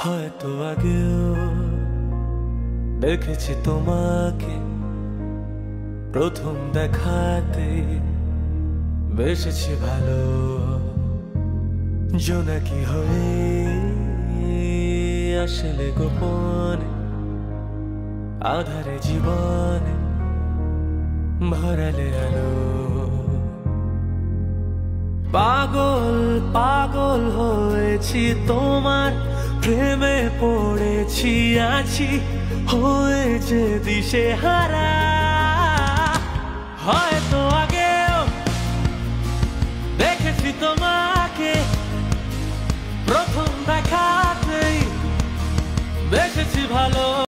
হয়তো আগেও দেখেছি তোমাকে, প্রথম দেখাতে বেসেছি ভালো। জোনাকি হয়ে আসলে গোপনে আধারে জীবনে ভরালে আলো। পাগল পাগল হয়েছি তোমার প্রেমে পড়েছি, আছি হয়ে যে দিশে হারা। হয়তো আগেও দেখেছি তোমাকে, প্রথম দেখাতেই বেসেছি ভালো।